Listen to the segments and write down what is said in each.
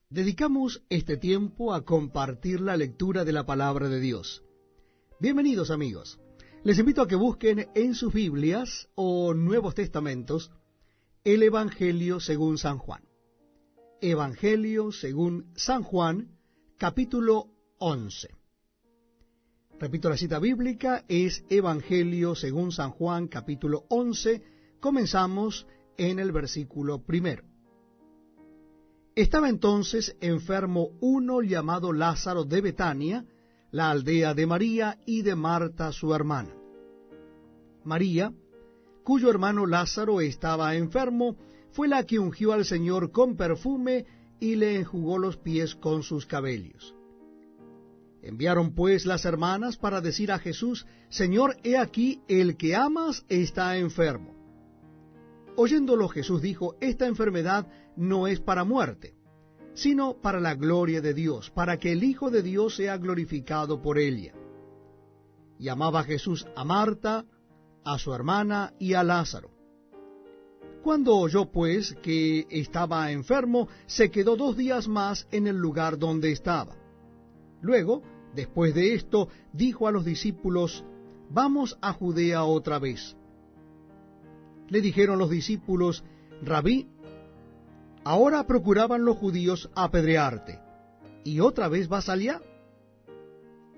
Dedicamos este tiempo a compartir la lectura de la palabra de Dios. Bienvenidos, amigos. Les invito a que busquen en sus Biblias o Nuevos Testamentos el Evangelio según San Juan. Evangelio según San Juan, capítulo 11. Repito, la cita bíblica es Evangelio según San Juan, capítulo 11. Comenzamos en el versículo 1. Estaba entonces enfermo uno llamado Lázaro de Betania, la aldea de María y de Marta su hermana. María, cuyo hermano Lázaro estaba enfermo, fue la que ungió al Señor con perfume y le enjugó los pies con sus cabellos. Enviaron pues las hermanas para decir a Jesús: Señor, he aquí, el que amas está enfermo. Oyéndolo Jesús dijo: Esta enfermedad no es para muerte, sino para la gloria de Dios, para que el Hijo de Dios sea glorificado por ella. Y amaba Jesús a Marta, a su hermana y a Lázaro. Cuando oyó pues que estaba enfermo, se quedó 2 días más en el lugar donde estaba. Luego, después de esto, dijo a los discípulos: Vamos a Judea otra vez. Le dijeron los discípulos: Rabí, ahora procuraban los judíos apedrearte, ¿y otra vez vas allá?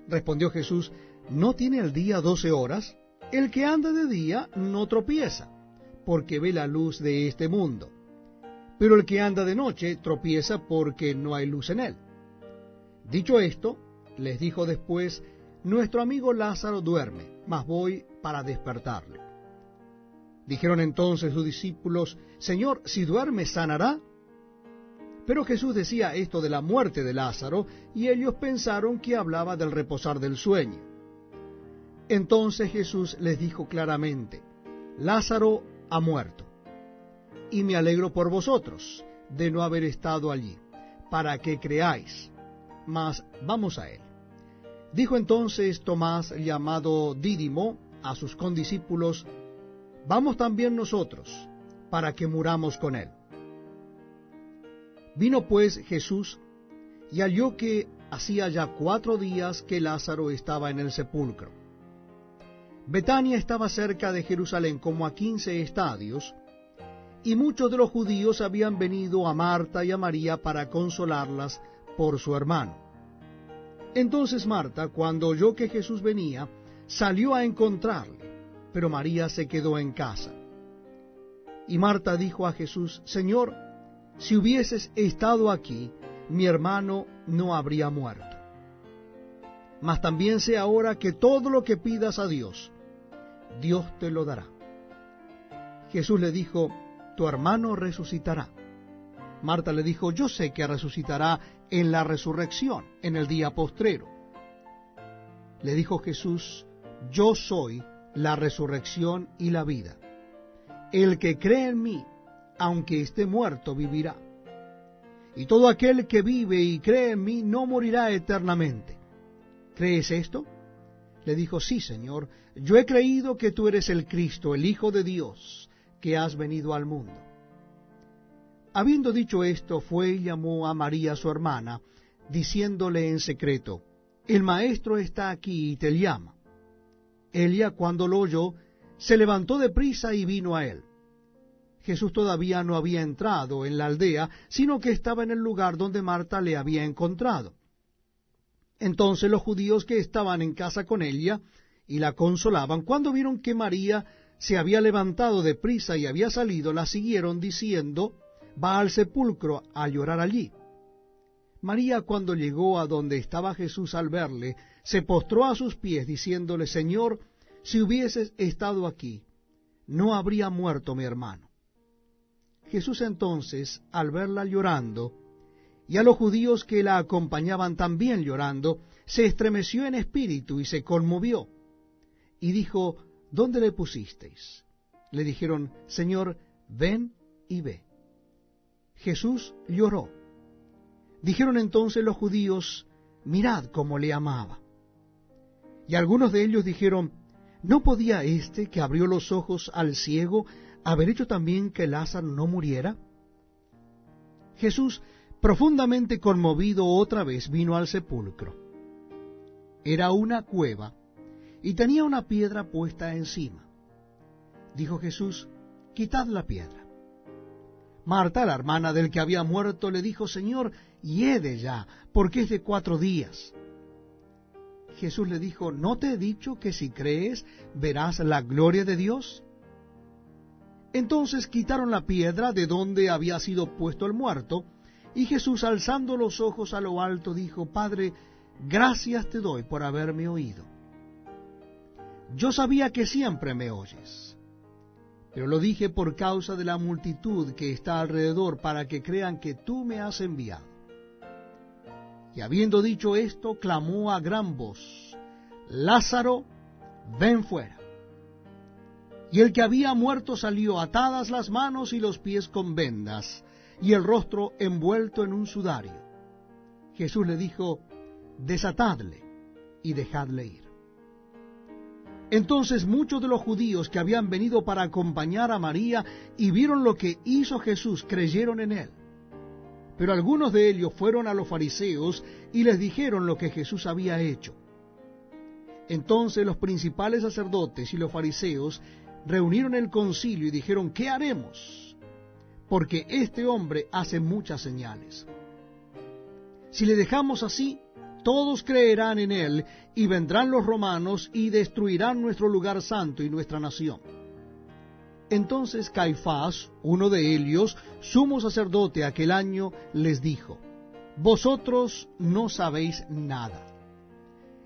Respondió Jesús: ¿No tiene el día 12 horas? El que anda de día no tropieza, porque ve la luz de este mundo. Pero el que anda de noche tropieza porque no hay luz en él. Dicho esto, les dijo después: Nuestro amigo Lázaro duerme, mas voy para despertarle. Dijeron entonces sus discípulos: Señor, si duerme, ¿sanará? Pero Jesús decía esto de la muerte de Lázaro, y ellos pensaron que hablaba del reposar del sueño. Entonces Jesús les dijo claramente: Lázaro ha muerto, y me alegro por vosotros de no haber estado allí, para que creáis. Mas vamos a él. Dijo entonces Tomás, llamado Dídimo, a sus condiscípulos: Vamos también nosotros, para que muramos con él. Vino pues Jesús, y halló que hacía ya 4 días que Lázaro estaba en el sepulcro. Betania estaba cerca de Jerusalén, como a 15 estadios, y muchos de los judíos habían venido a Marta y a María para consolarlas por su hermano. Entonces Marta, cuando oyó que Jesús venía, salió a encontrarle, pero María se quedó en casa. Y Marta dijo a Jesús: Señor, si hubieses estado aquí, mi hermano no habría muerto. Mas también sé ahora que todo lo que pidas a Dios, Dios te lo dará. Jesús le dijo: Tu hermano resucitará. Marta le dijo: Yo sé que resucitará en la resurrección, en el día postrero. Le dijo Jesús: Yo soy la resurrección y la vida. El que cree en mí, aunque esté muerto, vivirá. Y todo aquel que vive y cree en mí no morirá eternamente. ¿Crees esto? Le dijo: Sí, Señor, yo he creído que tú eres el Cristo, el Hijo de Dios, que has venido al mundo. Habiendo dicho esto, fue y llamó a María su hermana, diciéndole en secreto: El Maestro está aquí y te llama. Ella, cuando lo oyó, se levantó de prisa y vino a él. Jesús todavía no había entrado en la aldea, sino que estaba en el lugar donde Marta le había encontrado. Entonces los judíos que estaban en casa con ella y la consolaban, cuando vieron que María se había levantado de prisa y había salido, la siguieron diciendo: Va al sepulcro a llorar allí. María, cuando llegó a donde estaba Jesús, al verle, se postró a sus pies, diciéndole: Señor, si hubieses estado aquí, no habría muerto mi hermano. Jesús entonces, al verla llorando, y a los judíos que la acompañaban también llorando, se estremeció en espíritu y se conmovió, y dijo: ¿Dónde le pusisteis? Le dijeron: Señor, ven y ve. Jesús lloró. Dijeron entonces los judíos: Mirad cómo le amaba. Y algunos de ellos dijeron: ¿No podía éste que abrió los ojos al ciego haber hecho también que Lázaro no muriera? Jesús, profundamente conmovido otra vez, vino al sepulcro. Era una cueva y tenía una piedra puesta encima. Dijo Jesús: quitad la piedra. Marta, la hermana del que había muerto, le dijo: Señor, hiede ya, porque es de 4 días. Jesús le dijo: ¿no te he dicho que si crees verás la gloria de Dios? Entonces quitaron la piedra de donde había sido puesto el muerto, y Jesús, alzando los ojos a lo alto, dijo: Padre, gracias te doy por haberme oído. Yo sabía que siempre me oyes, pero lo dije por causa de la multitud que está alrededor, para que crean que tú me has enviado. Y habiendo dicho esto, clamó a gran voz: Lázaro, ven fuera. Y el que había muerto salió, atadas las manos y los pies con vendas, y el rostro envuelto en un sudario. Jesús le dijo: desatadle y dejadle ir. Entonces muchos de los judíos que habían venido para acompañar a María y vieron lo que hizo Jesús, creyeron en él. Pero algunos de ellos fueron a los fariseos y les dijeron lo que Jesús había hecho. Entonces los principales sacerdotes y los fariseos reunieron el concilio y dijeron: ¿qué haremos? Porque este hombre hace muchas señales. Si le dejamos así, todos creerán en él, y vendrán los romanos y destruirán nuestro lugar santo y nuestra nación. Entonces Caifás, uno de ellos, sumo sacerdote aquel año, les dijo: vosotros no sabéis nada,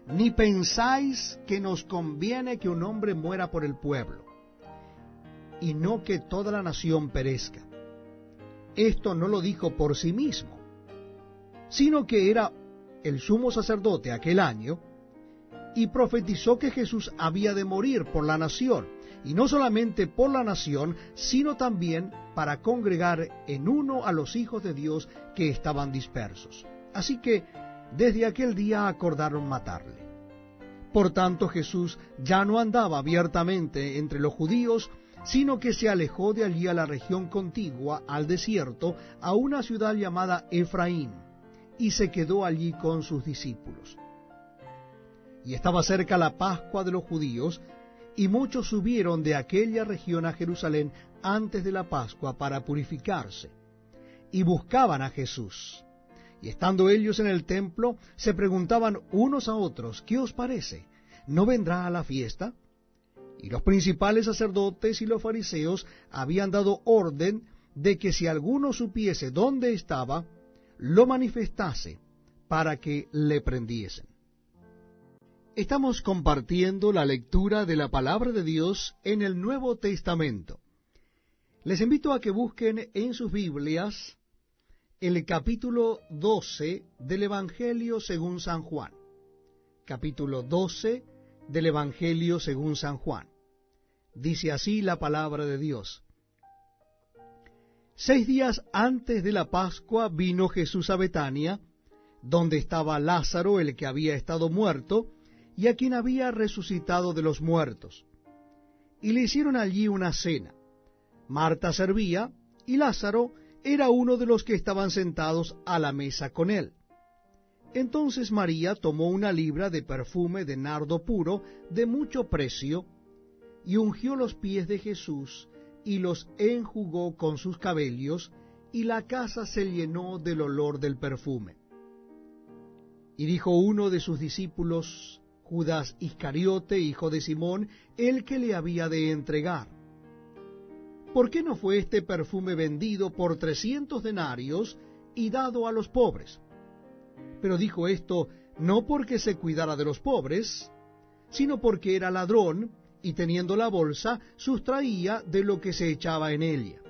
ni pensáis que nos conviene que un hombre muera por el pueblo, y no que toda la nación perezca. Esto no lo dijo por sí mismo, sino que era el sumo sacerdote aquel año, y profetizó que Jesús había de morir por la nación, y no solamente por la nación, sino también para congregar en uno a los hijos de Dios que estaban dispersos. Así que desde aquel día acordaron matarle. Por tanto, Jesús ya no andaba abiertamente entre los judíos, sino que se alejó de allí a la región contigua, al desierto, a una ciudad llamada Efraín, y se quedó allí con sus discípulos. Y estaba cerca la Pascua de los judíos, y muchos subieron de aquella región a Jerusalén antes de la Pascua para purificarse, y buscaban a Jesús. Y estando ellos en el templo, se preguntaban unos a otros: ¿qué os parece? ¿No vendrá a la fiesta? Y los principales sacerdotes y los fariseos habían dado orden de que si alguno supiese dónde estaba, lo manifestase para que le prendiesen. Estamos compartiendo la lectura de la palabra de Dios en el Nuevo Testamento. Les invito a que busquen en sus Biblias el capítulo 12 del Evangelio según San Juan. Capítulo 12 del Evangelio según San Juan. Dice así la palabra de Dios. 6 días antes de la Pascua vino Jesús a Betania, donde estaba Lázaro, el que había estado muerto, y a quien había resucitado de los muertos. Y le hicieron allí una cena. Marta servía, y Lázaro era uno de los que estaban sentados a la mesa con él. Entonces María tomó 1 libra de perfume de nardo puro, de mucho precio, y ungió los pies de Jesús, y los enjugó con sus cabellos, y la casa se llenó del olor del perfume. Y dijo uno de sus discípulos, Judas Iscariote, hijo de Simón, el que le había de entregar: ¿por qué no fue este perfume vendido por 300 denarios y dado a los pobres? Pero dijo esto no porque se cuidara de los pobres, sino porque era ladrón, y teniendo la bolsa, sustraía de lo que se echaba en ella.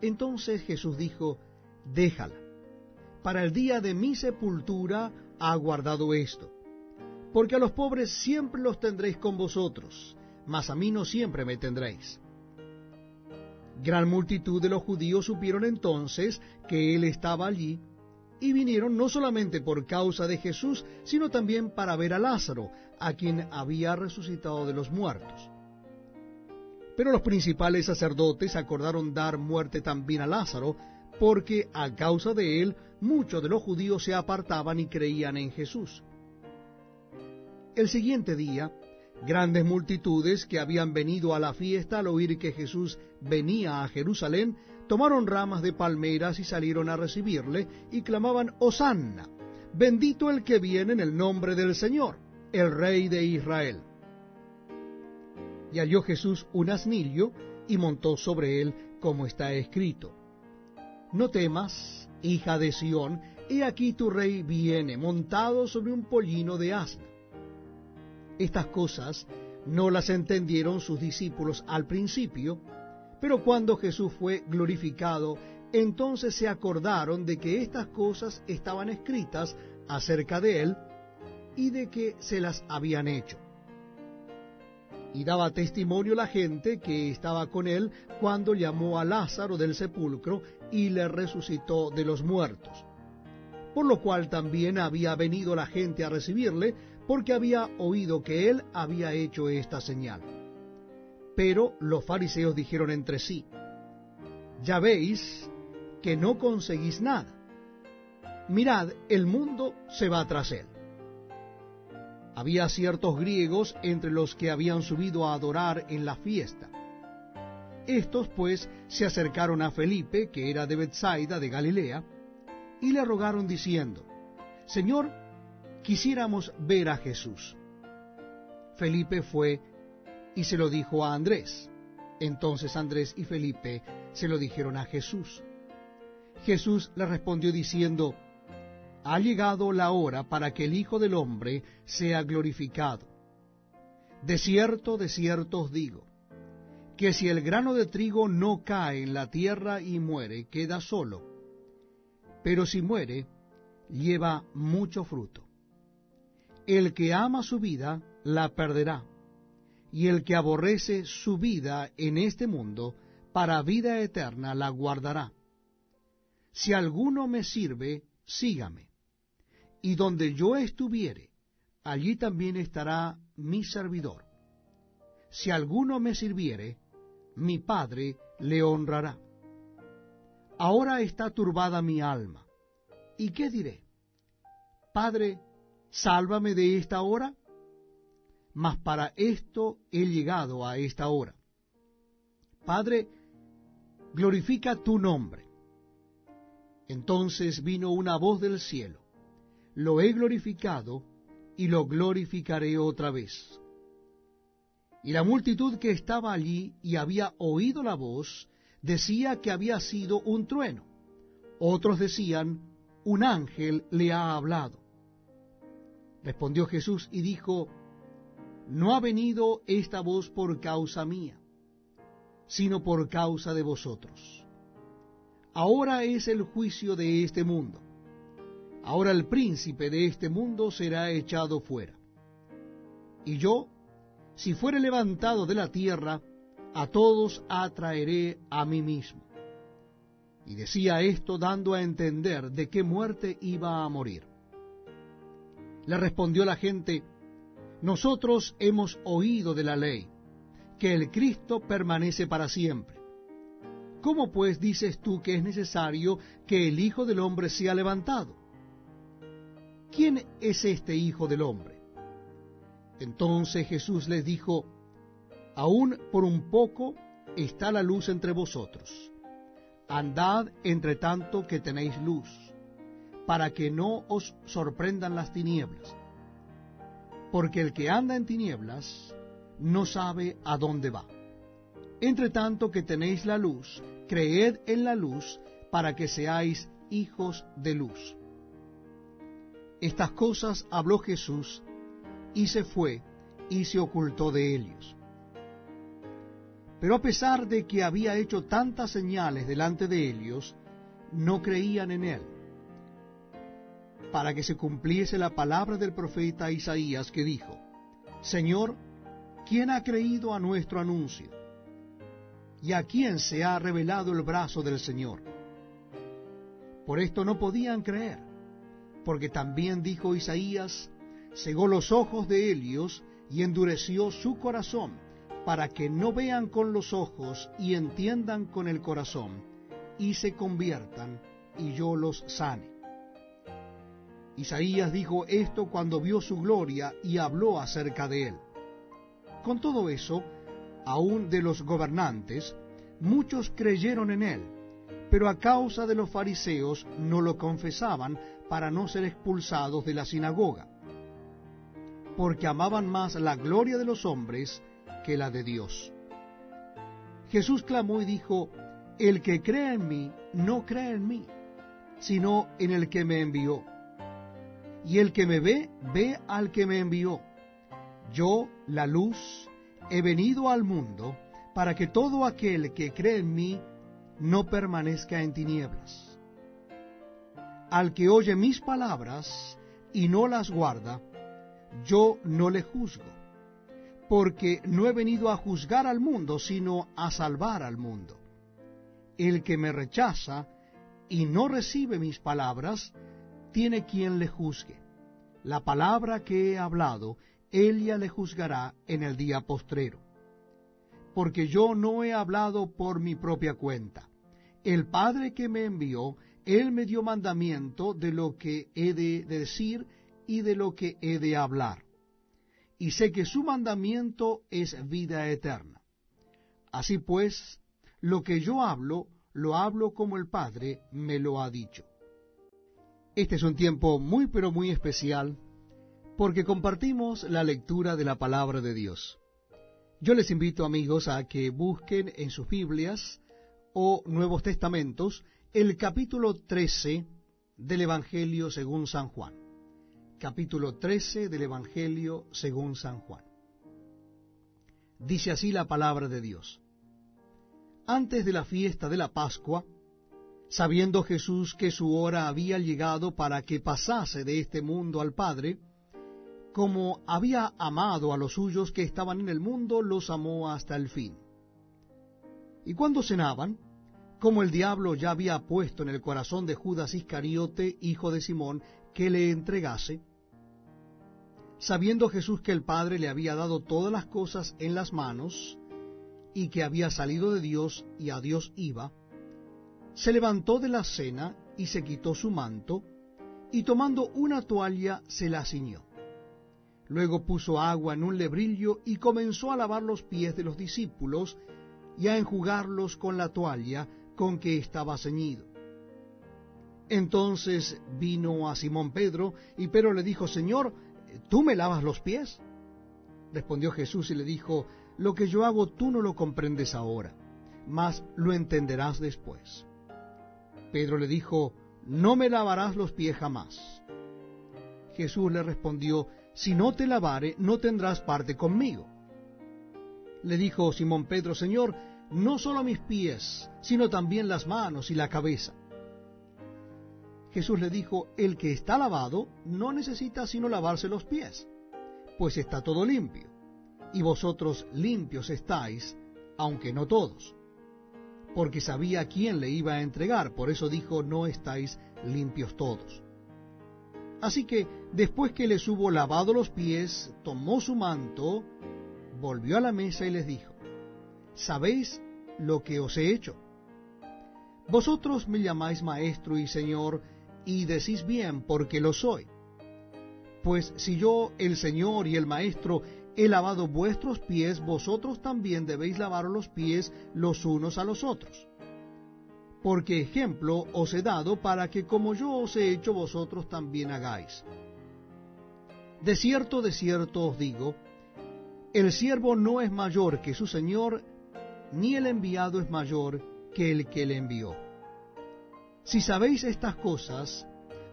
Entonces Jesús dijo: déjala, para el día de mi sepultura ha guardado esto, porque a los pobres siempre los tendréis con vosotros, mas a mí no siempre me tendréis. Gran multitud de los judíos supieron entonces que él estaba allí, y vinieron no solamente por causa de Jesús, sino también para ver a Lázaro, a quien había resucitado de los muertos. Pero los principales sacerdotes acordaron dar muerte también a Lázaro, porque a causa de él muchos de los judíos se apartaban y creían en Jesús. El siguiente día, grandes multitudes que habían venido a la fiesta al oír que Jesús venía a Jerusalén, tomaron ramas de palmeras y salieron a recibirle, y clamaban: Hosanna, bendito el que viene en el nombre del Señor, el Rey de Israel. Y halló Jesús un asnillo, y montó sobre él, como está escrito: No temas, hija de Sión, he aquí tu rey viene, montado sobre un pollino de asna. Estas cosas no las entendieron sus discípulos al principio, pero cuando Jesús fue glorificado, entonces se acordaron de que estas cosas estaban escritas acerca de él, y de que se las habían hecho. Y daba testimonio la gente que estaba con él cuando llamó a Lázaro del sepulcro y le resucitó de los muertos. Por lo cual también había venido la gente a recibirle, porque había oído que él había hecho esta señal. Pero los fariseos dijeron entre sí: Ya veis que no conseguís nada. Mirad, el mundo se va tras él. Había ciertos griegos entre los que habían subido a adorar en la fiesta. Estos pues se acercaron a Felipe, que era de Betsaida de Galilea, y le rogaron diciendo: Señor, quisiéramos ver a Jesús. Felipe fue y se lo dijo a Andrés. Entonces Andrés y Felipe se lo dijeron a Jesús. Jesús le respondió diciendo: Ha llegado la hora para que el Hijo del Hombre sea glorificado. De cierto os digo, que si el grano de trigo no cae en la tierra y muere, queda solo, pero si muere, lleva mucho fruto. El que ama su vida, la perderá, y el que aborrece su vida en este mundo, para vida eterna la guardará. Si alguno me sirve, sígame, y donde yo estuviere, allí también estará mi servidor. Si alguno me sirviere, mi Padre le honrará. Ahora está turbada mi alma. ¿Y qué diré? Padre, sálvame de esta hora. Mas para esto he llegado a esta hora. Padre, glorifica tu nombre. Entonces vino una voz del cielo: Lo he glorificado, y lo glorificaré otra vez. Y la multitud que estaba allí y había oído la voz, decía que había sido un trueno. Otros decían: un ángel le ha hablado. Respondió Jesús y dijo: No ha venido esta voz por causa mía, sino por causa de vosotros. Ahora es el juicio de este mundo. Ahora el príncipe de este mundo será echado fuera. Y yo, si fuere levantado de la tierra, a todos atraeré a mí mismo. Y decía esto dando a entender de qué muerte iba a morir. Le respondió la gente: Nosotros hemos oído de la ley, que el Cristo permanece para siempre. ¿Cómo pues dices tú que es necesario que el Hijo del Hombre sea levantado? ¿Quién es este Hijo del Hombre? Entonces Jesús les dijo: Aún por un poco está la luz entre vosotros. Andad entre tanto que tenéis luz, para que no os sorprendan las tinieblas. Porque el que anda en tinieblas no sabe a dónde va. Entre tanto que tenéis la luz, creed en la luz, para que seáis hijos de luz. Estas cosas habló Jesús, y se fue, y se ocultó de ellos. Pero a pesar de que había hecho tantas señales delante de ellos, no creían en él, para que se cumpliese la palabra del profeta Isaías, que dijo: Señor, ¿quién ha creído a nuestro anuncio? ¿Y a quién se ha revelado el brazo del Señor? Por esto no podían creer, porque también dijo Isaías: cegó los ojos de ellos y endureció su corazón, para que no vean con los ojos y entiendan con el corazón, y se conviertan, y yo los sane. Isaías dijo esto cuando vio su gloria y habló acerca de él. Con todo eso, aun de los gobernantes, muchos creyeron en él, pero a causa de los fariseos no lo confesaban para no ser expulsados de la sinagoga, porque amaban más la gloria de los hombres que la de Dios. Jesús clamó y dijo: el que cree en mí, no cree en mí, sino en el que me envió. Y el que me ve, ve al que me envió. Yo, la luz, he venido al mundo, para que todo aquel que cree en mí no permanezca en tinieblas. Al que oye mis palabras y no las guarda, yo no le juzgo, porque no he venido a juzgar al mundo, sino a salvar al mundo. El que me rechaza y no recibe mis palabras, tiene quien le juzgue. La palabra que he hablado, ella le juzgará en el día postrero. Porque yo no he hablado por mi propia cuenta. El Padre que me envió, él me dio mandamiento de lo que he de decir y de lo que he de hablar. Y sé que su mandamiento es vida eterna. Así pues, lo que yo hablo, lo hablo como el Padre me lo ha dicho. Este es un tiempo muy pero muy especial, porque compartimos la lectura de la palabra de Dios. Yo les invito, amigos, a que busquen en sus Biblias o Nuevos Testamentos el capítulo 13 del Evangelio según San Juan. Capítulo 13 del Evangelio según San Juan. Dice así la palabra de Dios. Antes de la fiesta de la Pascua, sabiendo Jesús que su hora había llegado para que pasase de este mundo al Padre, como había amado a los suyos que estaban en el mundo, los amó hasta el fin. Y cuando cenaban, como el diablo ya había puesto en el corazón de Judas Iscariote, hijo de Simón, que le entregase, sabiendo Jesús que el Padre le había dado todas las cosas en las manos, y que había salido de Dios y a Dios iba, se levantó de la cena y se quitó su manto, y tomando una toalla se la ciñó. Luego puso agua en un lebrillo y comenzó a lavar los pies de los discípulos y a enjugarlos con la toalla con que estaba ceñido. Entonces vino a Simón Pedro, y Pedro le dijo: Señor, ¿tú me lavas los pies? Respondió Jesús y le dijo: lo que yo hago tú no lo comprendes ahora, mas lo entenderás después. Pedro le dijo: no me lavarás los pies jamás. Jesús le respondió: si no te lavare, no tendrás parte conmigo. Le dijo Simón Pedro: Señor, no solo mis pies, sino también las manos y la cabeza. Jesús le dijo: el que está lavado no necesita sino lavarse los pies, pues está todo limpio, y vosotros limpios estáis, aunque no todos. Porque sabía quién le iba a entregar, por eso dijo: no estáis limpios todos. Así que, después que les hubo lavado los pies, tomó su manto, volvió a la mesa y les dijo: ¿sabéis lo que os he hecho? Vosotros me llamáis maestro y señor, y decís bien, porque lo soy. Pues si yo, el Señor y el Maestro, he lavado vuestros pies, vosotros también debéis lavaros los pies los unos a los otros. Porque ejemplo os he dado para que como yo os he hecho, vosotros también hagáis. De cierto os digo, el siervo no es mayor que su Señor, ni el enviado es mayor que el que le envió. Si sabéis estas cosas,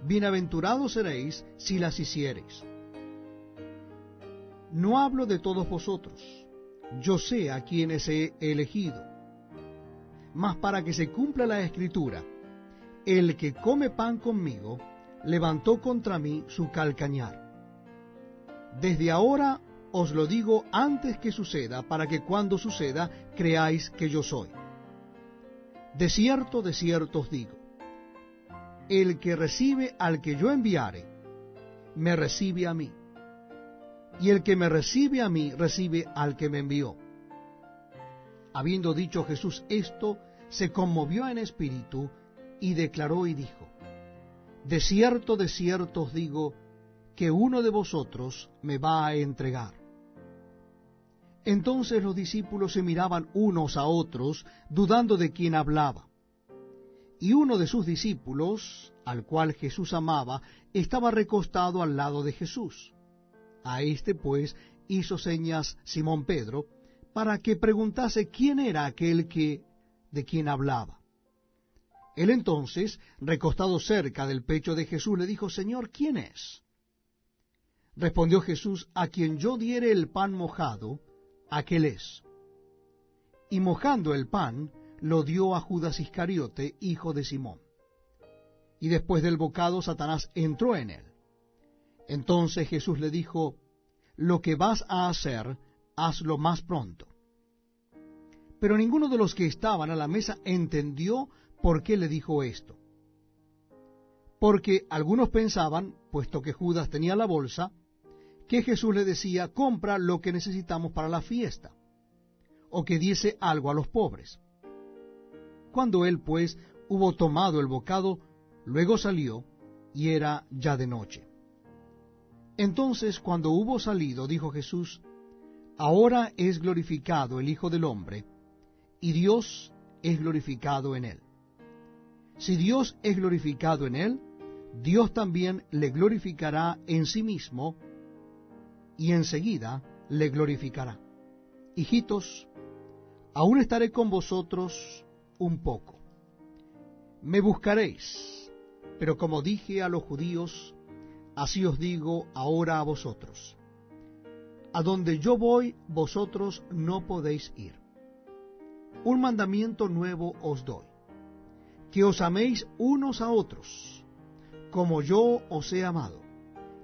bienaventurados seréis si las hiciereis. No hablo de todos vosotros, yo sé a quienes he elegido. Mas para que se cumpla la Escritura, el que come pan conmigo, levantó contra mí su calcañar. Desde ahora os lo digo antes que suceda, para que cuando suceda creáis que yo soy. De cierto os digo, el que recibe al que yo enviare, me recibe a mí, y el que me recibe a mí, recibe al que me envió. Habiendo dicho Jesús esto, se conmovió en espíritu y declaró y dijo: de cierto os digo, que uno de vosotros me va a entregar. Entonces los discípulos se miraban unos a otros, dudando de quién hablaba. Y uno de sus discípulos, al cual Jesús amaba, estaba recostado al lado de Jesús. A éste, pues, hizo señas Simón Pedro, para que preguntase quién era aquel de quien hablaba. Él entonces, recostado cerca del pecho de Jesús, le dijo: Señor, ¿quién es? Respondió Jesús: a quien yo diere el pan mojado, aquel es. Y mojando el pan, lo dio a Judas Iscariote, hijo de Simón. Y después del bocado, Satanás entró en él. Entonces Jesús le dijo: lo que vas a hacer, hazlo más pronto. Pero ninguno de los que estaban a la mesa entendió por qué le dijo esto. Porque algunos pensaban, puesto que Judas tenía la bolsa, que Jesús le decía: compra lo que necesitamos para la fiesta, o que diese algo a los pobres. Cuando él, pues, hubo tomado el bocado, luego salió, y era ya de noche. Entonces, cuando hubo salido, dijo Jesús: ahora es glorificado el Hijo del Hombre, y Dios es glorificado en él. Si Dios es glorificado en él, Dios también le glorificará en sí mismo, y enseguida le glorificará. Hijitos, aún estaré con vosotros un poco. Me buscaréis, pero como dije a los judíos, así os digo ahora a vosotros: a donde yo voy, vosotros no podéis ir. Un mandamiento nuevo os doy, que os améis unos a otros, como yo os he amado,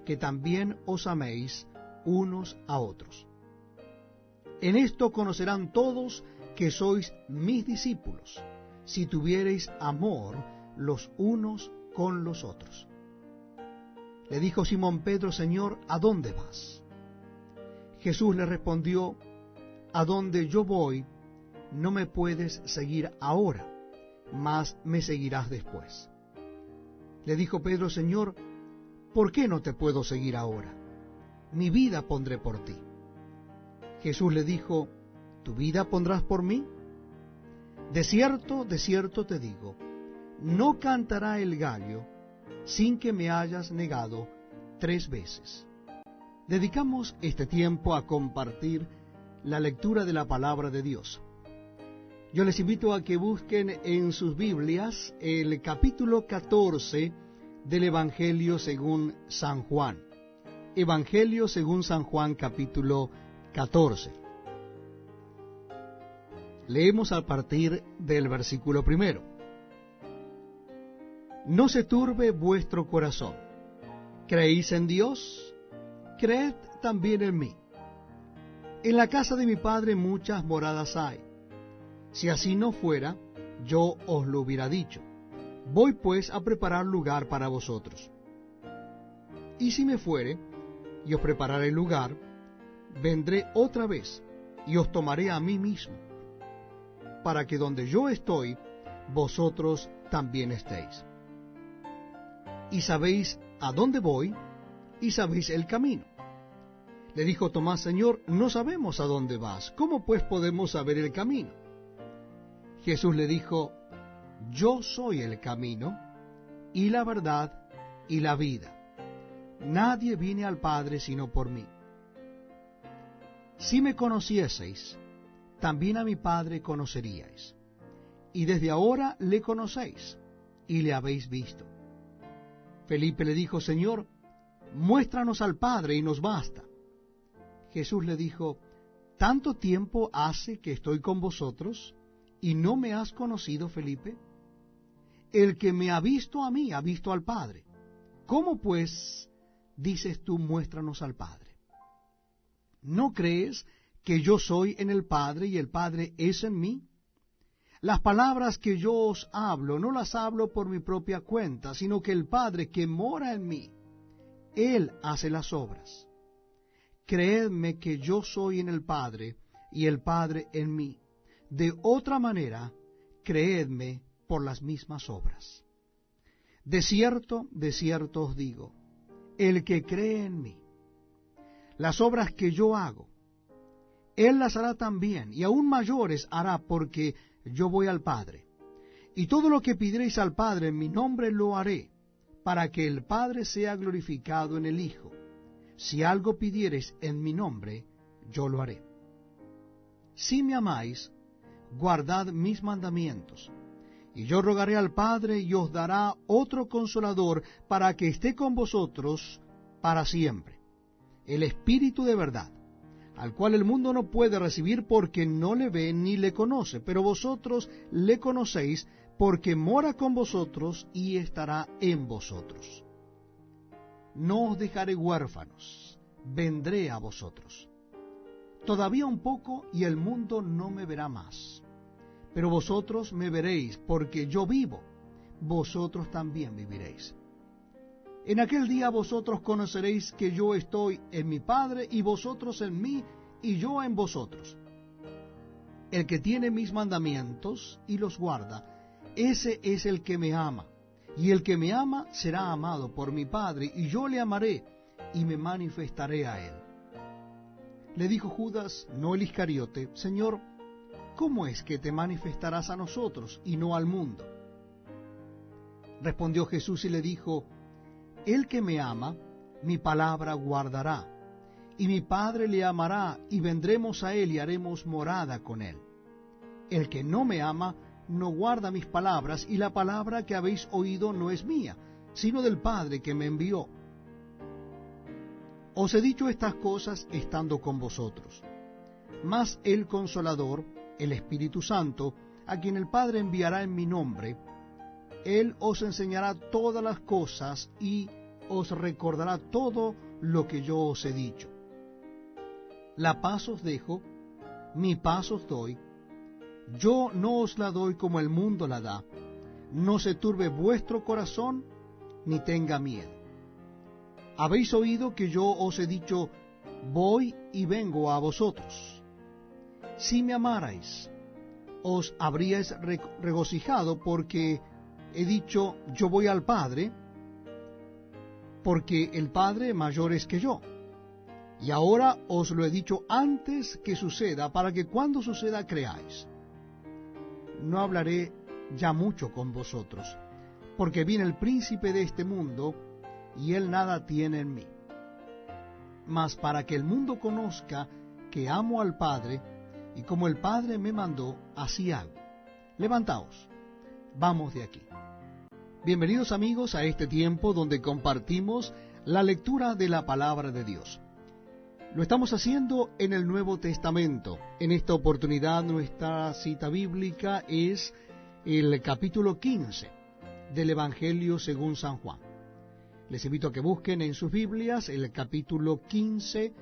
que también os améis unos a otros. En esto conocerán todos que sois mis discípulos, si tuviereis amor los unos con los otros. Le dijo Simón Pedro: Señor, ¿a dónde vas? Jesús le respondió: a donde yo voy, no me puedes seguir ahora, mas me seguirás después. Le dijo Pedro: Señor, ¿por qué no te puedo seguir ahora? Mi vida pondré por ti. Jesús le dijo: ¿tu vida pondrás por mí? De cierto te digo, no cantará el gallo sin que me hayas negado 3 veces. Dedicamos este tiempo a compartir la lectura de la palabra de Dios. Yo les invito a que busquen en sus Biblias el capítulo 14 del Evangelio según San Juan. Evangelio según San Juan, capítulo 14. Leemos a partir del versículo 1. No se turbe vuestro corazón. ¿Creéis en Dios? Creed también en mí. En la casa de mi Padre muchas moradas hay. Si así no fuera, yo os lo hubiera dicho. Voy pues a preparar lugar para vosotros. Y si me fuere, y os prepararé lugar, vendré otra vez, y os tomaré a mí mismo, para que donde yo estoy, vosotros también estéis. Y sabéis a dónde voy, y sabéis el camino. Le dijo Tomás: Señor, no sabemos a dónde vas, ¿cómo pues podemos saber el camino? Jesús le dijo: yo soy el camino, y la verdad, y la vida. Nadie viene al Padre sino por mí. Si me conocieseis, también a mi Padre conoceríais. Y desde ahora le conocéis, y le habéis visto. Felipe le dijo: Señor, muéstranos al Padre y nos basta. Jesús le dijo: ¿tanto tiempo hace que estoy con vosotros, y no me has conocido, Felipe? El que me ha visto a mí, ha visto al Padre. ¿Cómo pues dices tú: muéstranos al Padre? ¿No crees que yo soy en el Padre y el Padre es en mí? Las palabras que yo os hablo, no las hablo por mi propia cuenta, sino que el Padre que mora en mí, Él hace las obras. Creedme que yo soy en el Padre y el Padre en mí. De otra manera, creedme por las mismas obras. De cierto os digo, el que cree en mí, las obras que yo hago, él las hará también, y aún mayores hará, porque yo voy al Padre. Y todo lo que pidiereis al Padre en mi nombre lo haré, para que el Padre sea glorificado en el Hijo. Si algo pidiereis en mi nombre, yo lo haré. Si me amáis, guardad mis mandamientos. Y yo rogaré al Padre, y os dará otro Consolador, para que esté con vosotros para siempre, el Espíritu de verdad, al cual el mundo no puede recibir porque no le ve ni le conoce, pero vosotros le conocéis, porque mora con vosotros y estará en vosotros. No os dejaré huérfanos, vendré a vosotros. Todavía un poco y el mundo no me verá más, pero vosotros me veréis, porque yo vivo, vosotros también viviréis. En aquel día vosotros conoceréis que yo estoy en mi Padre, y vosotros en mí, y yo en vosotros. El que tiene mis mandamientos y los guarda, ese es el que me ama. Y el que me ama será amado por mi Padre, y yo le amaré, y me manifestaré a él. Le dijo Judas, no el Iscariote, Señor, ¿cómo es que te manifestarás a nosotros y no al mundo? Respondió Jesús y le dijo, el que me ama, mi palabra guardará, y mi Padre le amará, y vendremos a él y haremos morada con él. El que no me ama, no guarda mis palabras, y la palabra que habéis oído no es mía, sino del Padre que me envió. Os he dicho estas cosas estando con vosotros. Mas el Consolador, el Espíritu Santo, a quien el Padre enviará en mi nombre, Él os enseñará todas las cosas y os recordará todo lo que yo os he dicho. La paz os dejo, mi paz os doy. Yo no os la doy como el mundo la da. No se turbe vuestro corazón, ni tenga miedo. Habéis oído que yo os he dicho, voy y vengo a vosotros. Si me amarais, os habríais regocijado, porque he dicho, yo voy al Padre, porque el Padre mayor es que yo. Y ahora os lo he dicho antes que suceda, para que cuando suceda creáis. No hablaré ya mucho con vosotros, porque viene el príncipe de este mundo, y él nada tiene en mí. Mas para que el mundo conozca que amo al Padre, y como el Padre me mandó, así hago. Levantaos, vamos de aquí. Bienvenidos amigos a este tiempo donde compartimos la lectura de la palabra de Dios. Lo estamos haciendo en el Nuevo Testamento. En esta oportunidad nuestra cita bíblica es el capítulo 15 del Evangelio según San Juan. Les invito a que busquen en sus Biblias el capítulo 15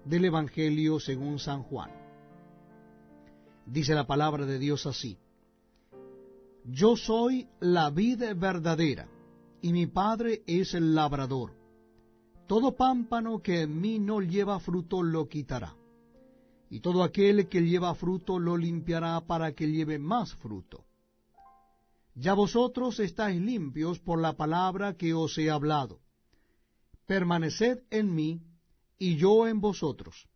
del Evangelio según San Juan. Dice la palabra de Dios así: Yo soy la vid verdadera, y mi Padre es el labrador. Todo pámpano que en mí no lleva fruto lo quitará, y todo aquel que lleva fruto lo limpiará para que lleve más fruto. Ya vosotros estáis limpios por la palabra que os he hablado. Permaneced en mí, y yo en vosotros.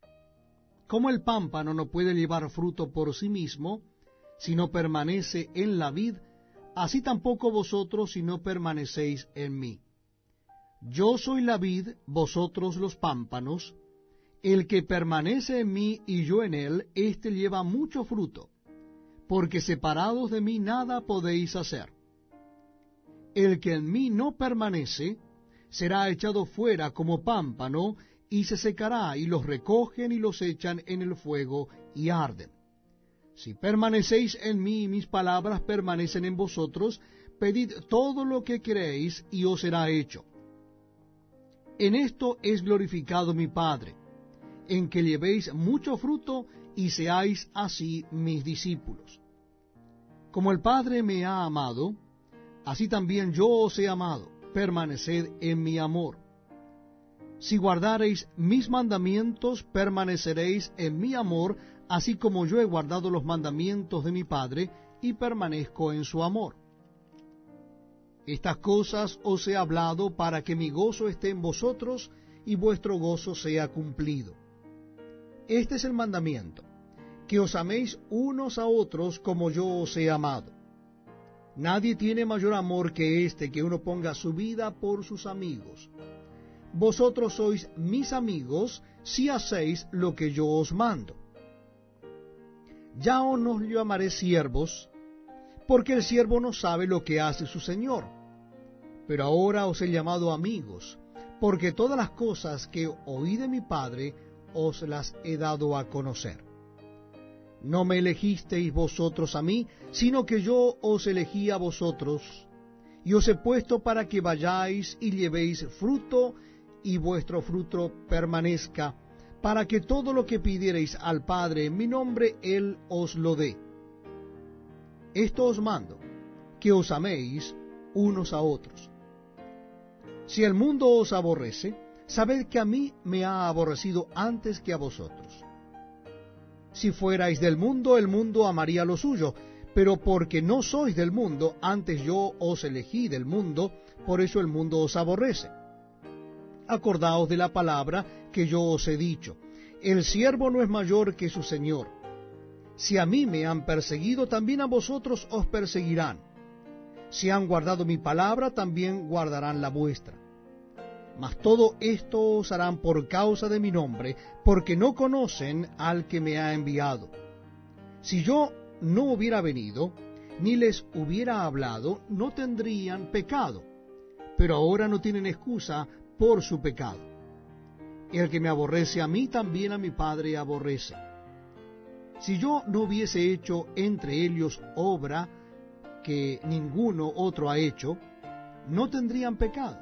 Como el pámpano no puede llevar fruto por sí mismo, si no permanece en la vid, así tampoco vosotros si no permanecéis en mí. Yo soy la vid, vosotros los pámpanos. El que permanece en mí y yo en él, éste lleva mucho fruto, porque separados de mí nada podéis hacer. El que en mí no permanece, será echado fuera como pámpano, y se secará, y los recogen y los echan en el fuego, y arden. Si permanecéis en mí y mis palabras permanecen en vosotros, pedid todo lo que queréis, y os será hecho. En esto es glorificado mi Padre, en que llevéis mucho fruto, y seáis así mis discípulos. Como el Padre me ha amado, así también yo os he amado. Permaneced en mi amor. Si guardareis mis mandamientos, permaneceréis en mi amor, así como yo he guardado los mandamientos de mi Padre, y permanezco en su amor. Estas cosas os he hablado para que mi gozo esté en vosotros y vuestro gozo sea cumplido. Este es el mandamiento, que os améis unos a otros como yo os he amado. Nadie tiene mayor amor que este, que uno ponga su vida por sus amigos. Vosotros sois mis amigos si hacéis lo que yo os mando. Ya os no llamaré siervos, porque el siervo no sabe lo que hace su señor. Pero ahora os he llamado amigos, porque todas las cosas que oí de mi Padre os las he dado a conocer. No me elegisteis vosotros a mí, sino que yo os elegí a vosotros, y os he puesto para que vayáis y llevéis fruto, y vuestro fruto permanezca, para que todo lo que pidiereis al Padre en mi nombre, Él os lo dé. Esto os mando, que os améis unos a otros. Si el mundo os aborrece, sabed que a mí me ha aborrecido antes que a vosotros. Si fuerais del mundo, el mundo amaría lo suyo, pero porque no sois del mundo, antes yo os elegí del mundo, por eso el mundo os aborrece. Acordaos de la palabra que yo os he dicho: el siervo no es mayor que su señor. Si a mí me han perseguido, también a vosotros os perseguirán. Si han guardado mi palabra, también guardarán la vuestra. Mas todo esto os harán por causa de mi nombre, porque no conocen al que me ha enviado. Si yo no hubiera venido, ni les hubiera hablado, no tendrían pecado, pero ahora no tienen excusa por su pecado. El que me aborrece a mí, también a mi Padre aborrece. Si yo no hubiese hecho entre ellos obra que ninguno otro ha hecho, no tendrían pecado,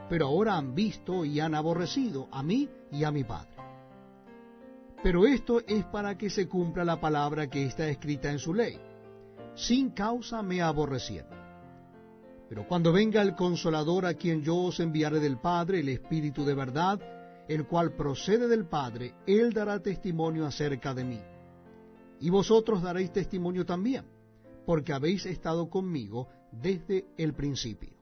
pero ahora han visto y han aborrecido a mí y a mi Padre. Pero esto es para que se cumpla la palabra que está escrita en su ley: sin causa me aborrecieron. Pero cuando venga el Consolador, a quien yo os enviaré del Padre, el Espíritu de verdad, el cual procede del Padre, Él dará testimonio acerca de mí. Y vosotros daréis testimonio también, porque habéis estado conmigo desde el principio.